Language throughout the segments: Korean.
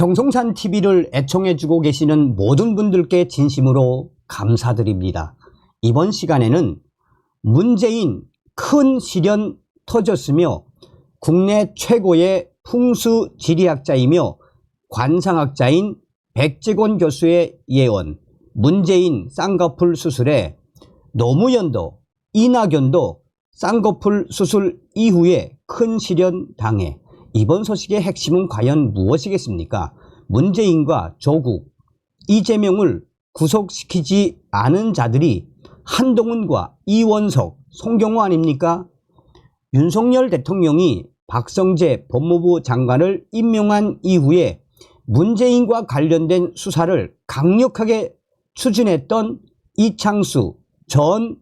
정성산 TV를 애청해주고 계시는 모든 분들께 진심으로 감사드립니다. 이번 시간에는 문재인 큰 시련 터졌으며 국내 최고의 풍수지리학자이며 관상학자인 백재권 교수의 예언, 문재인 쌍꺼풀 수술에 노무현도 이낙연도 쌍꺼풀 수술 이후에 큰 시련 당해 이번 소식의 핵심은 과연 무엇이겠습니까? 문재인과 조국, 이재명을 구속시키지 않은 자들이 한동훈과 이원석, 송경호 아닙니까? 윤석열 대통령이 박성재 법무부 장관을 임명한 이후에 문재인과 관련된 수사를 강력하게 추진했던 이창수 전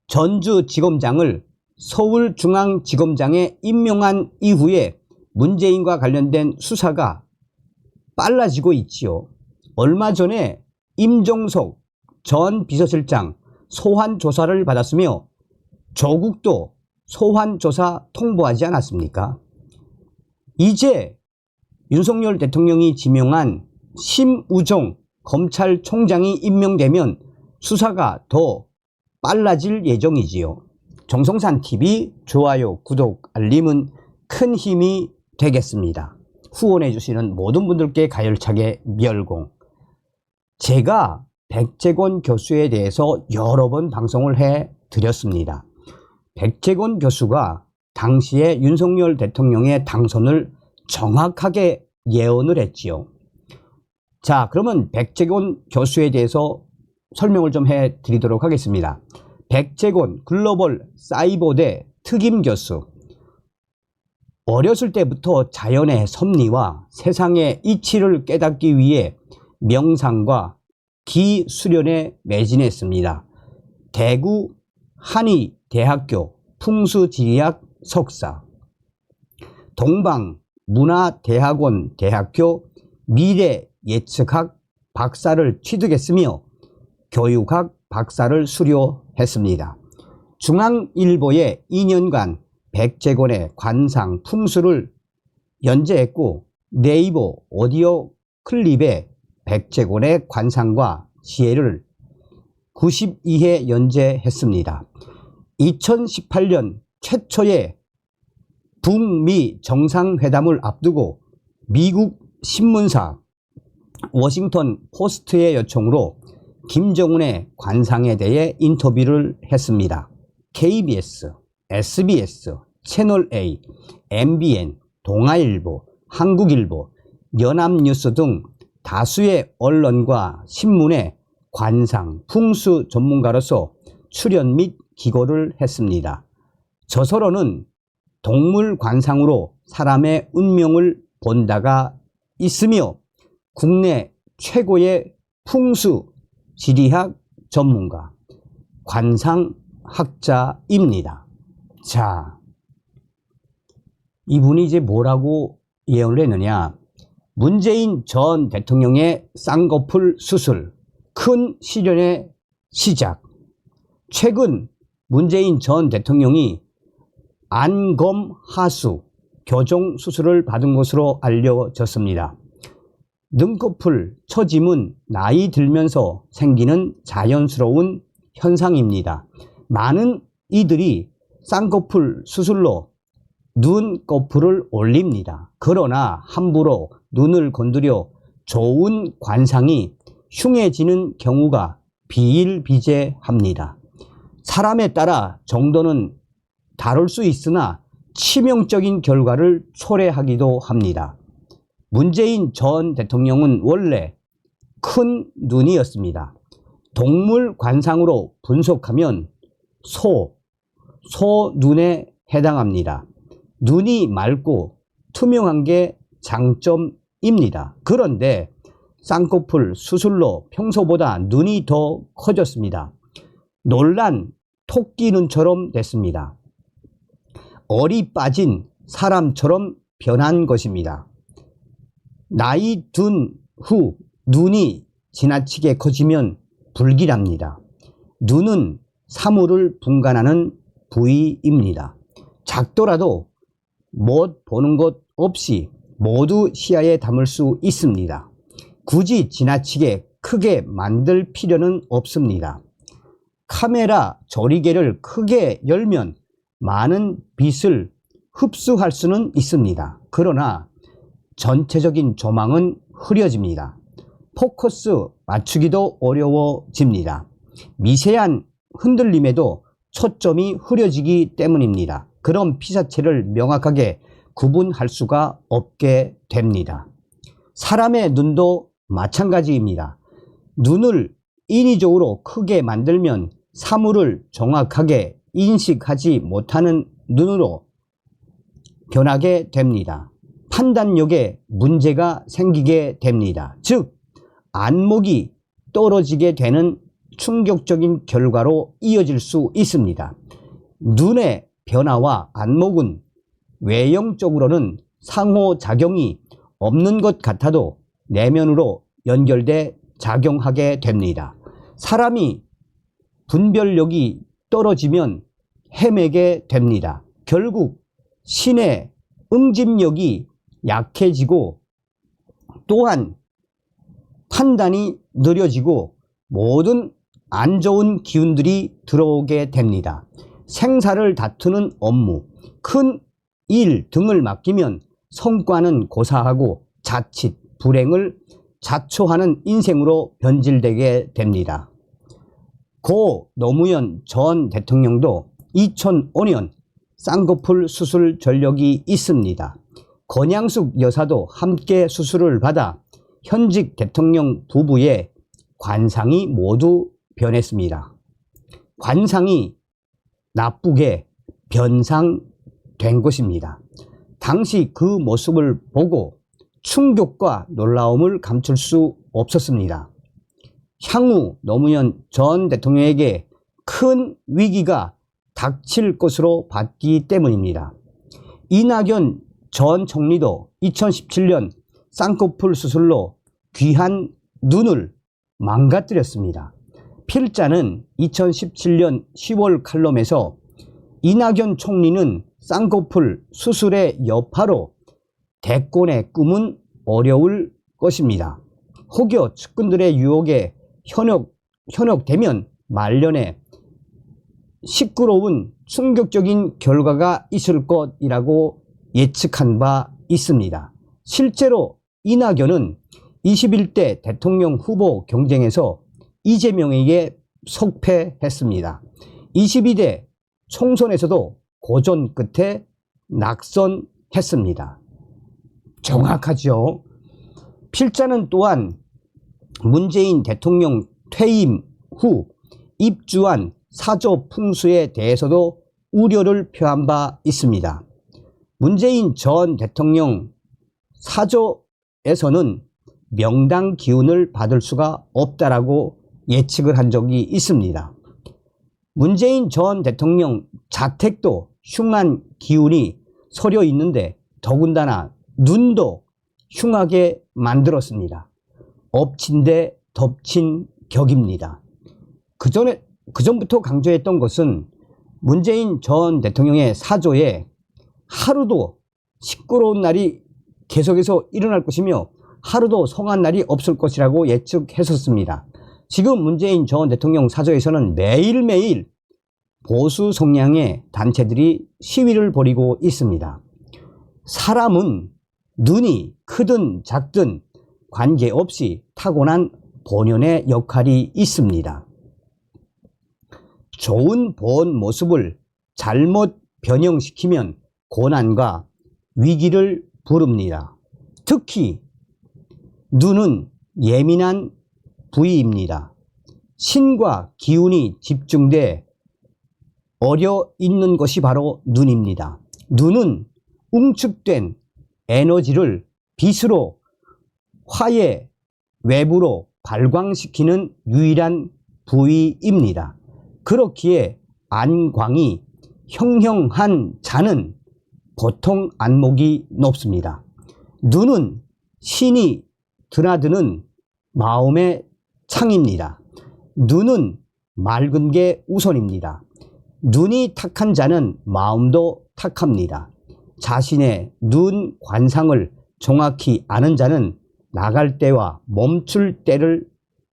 전주지검장을 서울중앙지검장에 임명한 이후에 문재인과 관련된 수사가 빨라지고 있지요. 얼마 전에 임종석 전 비서실장 소환조사를 받았으며 조국도 소환조사 통보하지 않았습니까? 이제 윤석열 대통령이 지명한 심우종 검찰총장이 임명되면 수사가 더 빨라질 예정이지요. 정성산TV 좋아요, 구독, 알림은 큰 힘이 되겠습니다. 후원해 주시는 모든 분들께 가열차게 멸공. 제가 백재권 교수에 대해서 여러 번 방송을 해 드렸습니다. 백재권 교수가 당시에 윤석열 대통령의 당선을 정확하게 예언을 했지요. 자, 그러면 백재권 교수에 대해서 설명을 좀 해 드리도록 하겠습니다. 백재권 글로벌 사이버대 특임 교수. 어렸을 때부터 자연의 섭리와 세상의 이치를 깨닫기 위해 명상과 기수련에 매진했습니다. 대구 한의대학교 풍수지리학 석사, 동방문화대학원 대학교 미래예측학 박사를 취득했으며 교육학 박사를 수료했습니다. 중앙일보에 2년간 백재권의 관상 풍수를 연재했고 네이버 오디오 클립에 백재권의 관상과 지혜를 92회 연재했습니다. 2018년 최초의 북미 정상회담을 앞두고 미국 신문사 워싱턴 포스트의 요청으로 김정은의 관상에 대해 인터뷰를 했습니다. KBS, SBS, 채널A, MBN, 동아일보, 한국일보, 연합뉴스 등 다수의 언론과 신문에 관상, 풍수 전문가로서 출연 및 기고를 했습니다. 저서로는 동물 관상으로 사람의 운명을 본다가 있으며 국내 최고의 풍수 지리학 전문가, 관상학자입니다. 자, 이분이 이제 뭐라고 예언을 했느냐? 문재인 전 대통령의 쌍꺼풀 수술, 큰 시련의 시작. 최근 문재인 전 대통령이 안검하수 교정 수술을 받은 것으로 알려졌습니다. 눈꺼풀 처짐은 나이 들면서 생기는 자연스러운 현상입니다. 많은 이들이 쌍꺼풀 수술로 눈꺼풀을 올립니다. 그러나 함부로 눈을 건드려 좋은 관상이 흉해지는 경우가 비일비재합니다. 사람에 따라 정도는 다를 수 있으나 치명적인 결과를 초래하기도 합니다. 문재인 전 대통령은 원래 큰 눈이었습니다. 동물 관상으로 분석하면 소 눈에 해당합니다. 눈이 맑고 투명한 게 장점입니다. 그런데 쌍꺼풀 수술로 평소보다 눈이 더 커졌습니다. 놀란 토끼 눈처럼 됐습니다. 얼이 빠진 사람처럼 변한 것입니다. 나이 든 후 눈이 지나치게 커지면 불길합니다. 눈은 사물을 분간하는 부위입니다. 작더라도 못 보는 것 없이 모두 시야에 담을 수 있습니다. 굳이 지나치게 크게 만들 필요는 없습니다. 카메라 조리개를 크게 열면 많은 빛을 흡수할 수는 있습니다. 그러나 전체적인 조망은 흐려집니다. 포커스 맞추기도 어려워집니다. 미세한 흔들림에도 초점이 흐려지기 때문입니다. 그럼 피사체를 명확하게 구분할 수가 없게 됩니다. 사람의 눈도 마찬가지입니다. 눈을 인위적으로 크게 만들면 사물을 정확하게 인식하지 못하는 눈으로 변하게 됩니다. 판단력에 문제가 생기게 됩니다. 즉, 안목이 떨어지게 되는 충격적인 결과로 이어질 수 있습니다. 눈의 변화와 안목은 외형적으로는 상호작용이 없는 것 같아도 내면으로 연결돼 작용하게 됩니다. 사람이 분별력이 떨어지면 헤매게 됩니다. 결국 신의 응집력이 약해지고 또한 판단이 느려지고 모든 안 좋은 기운들이 들어오게 됩니다. 생사를 다투는 업무, 큰 일 등을 맡기면 성과는 고사하고 자칫 불행을 자초하는 인생으로 변질되게 됩니다. 고 노무현 전 대통령도 2005년 쌍꺼풀 수술 전력이 있습니다. 권양숙 여사도 함께 수술을 받아 현직 대통령 부부의 관상이 모두 변했습니다. 관상이 나쁘게 변상된 것입니다. 당시 그 모습을 보고 충격과 놀라움을 감출 수 없었습니다. 향후 노무현 전 대통령에게 큰 위기가 닥칠 것으로 봤기 때문입니다. 이낙연 전 총리도 2017년 쌍꺼풀 수술로 귀한 눈을 망가뜨렸습니다. 필자는 2017년 10월 칼럼에서 이낙연 총리는 쌍꺼풀 수술의 여파로 대권의 꿈은 어려울 것입니다. 혹여 측근들의 유혹에 현혹되면 말년에 시끄러운 충격적인 결과가 있을 것이라고 예측한 바 있습니다. 실제로 이낙연은 21대 대통령 후보 경쟁에서 이재명에게 속패했습니다. 22대 총선에서도 고전 끝에 낙선했습니다. 정확하죠. 필자는 또한 문재인 대통령 퇴임 후 입주한 사저 풍수에 대해서도 우려를 표한 바 있습니다. 문재인 전 대통령 사저에서는 명당 기운을 받을 수가 없다라고 예측을 한 적이 있습니다. 문재인 전 대통령 자택도 흉한 기운이 서려 있는데 더군다나 눈도 흉하게 만들었습니다. 엎친 데 덮친 격입니다. 그전부터 강조했던 것은 문재인 전 대통령의 사저에 하루도 시끄러운 날이 계속해서 일어날 것이며 하루도 성한 날이 없을 것이라고 예측했었습니다. 지금 문재인 전 대통령 사저에서는 매일매일 보수 성향의 단체들이 시위를 벌이고 있습니다. 사람은 눈이 크든 작든 관계없이 타고난 본연의 역할이 있습니다. 좋은 본 모습을 잘못 변형시키면 고난과 위기를 부릅니다. 특히 눈은 예민한 부위입니다. 신과 기운이 집중돼 어려 있는 것이 바로 눈입니다. 눈은 응축된 에너지를 빛으로 화의 외부로 발광시키는 유일한 부위입니다. 그렇기에 안광이 형형한 자는 보통 안목이 높습니다. 눈은 신이 드나드는 마음의 창입니다. 눈은 맑은 게 우선입니다. 눈이 탁한 자는 마음도 탁합니다. 자신의 눈 관상을 정확히 아는 자는 나갈 때와 멈출 때를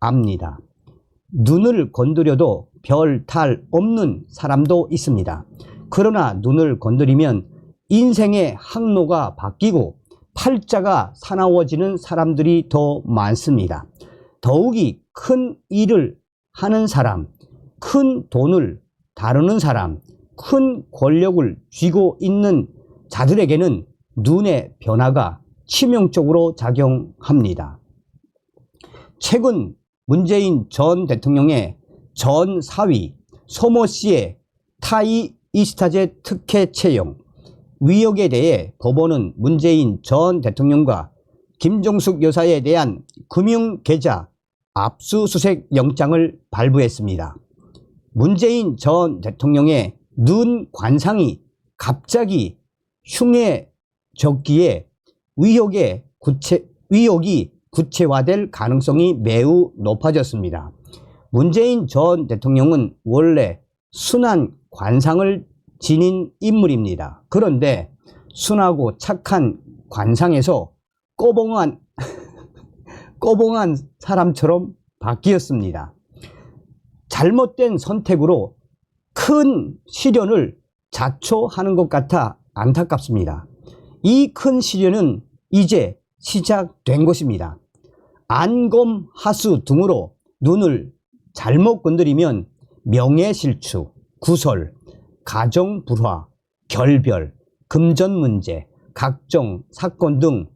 압니다. 눈을 건드려도 별 탈 없는 사람도 있습니다. 그러나 눈을 건드리면 인생의 항로가 바뀌고 팔자가 사나워지는 사람들이 더 많습니다. 더욱이 큰 일을 하는 사람, 큰 돈을 다루는 사람, 큰 권력을 쥐고 있는 자들에게는 눈의 변화가 치명적으로 작용합니다. 최근 문재인 전 대통령의 전 사위 소모 씨의 타이이스타제 특혜 채용 의혹에 대해 법원은 문재인 전 대통령과 김종숙 여사에 대한 금융계좌 압수수색 영장을 발부했습니다. 문재인 전 대통령의 눈 관상이 갑자기 흉해졌기에 의혹이 구체화될 가능성이 매우 높아졌습니다. 문재인 전 대통령은 원래 순한 관상을 지닌 인물입니다. 그런데 순하고 착한 관상에서 꺼벙한 사람처럼 바뀌었습니다. 잘못된 선택으로 큰 시련을 자초하는 것 같아 안타깝습니다. 이 큰 시련은 이제 시작된 것입니다. 안검, 하수 등으로 눈을 잘못 건드리면 명예실추, 구설, 가정불화, 결별, 금전 문제, 각종 사건 등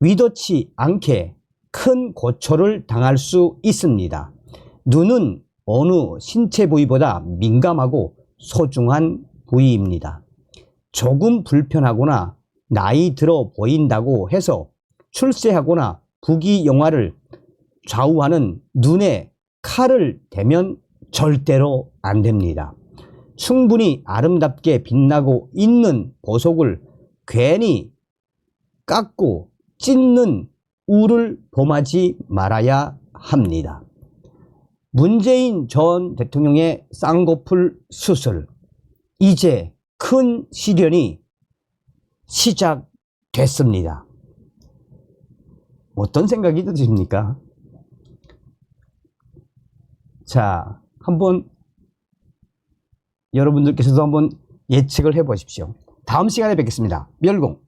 위도치 않게 큰 고초를 당할 수 있습니다. 눈은 어느 신체 부위보다 민감하고 소중한 부위입니다. 조금 불편하거나 나이 들어 보인다고 해서 출세하거나 부귀영화를 좌우하는 눈에 칼을 대면 절대로 안 됩니다. 충분히 아름답게 빛나고 있는 보석을 괜히 깎고 찢는 우를 범하지 말아야 합니다. 문재인 전 대통령의 쌍꺼풀 수술, 이제 큰 시련이 시작됐습니다. 어떤 생각이 드십니까? 자, 한번 여러분들께서도 한번 예측을 해 보십시오. 다음 시간에 뵙겠습니다. 멸공.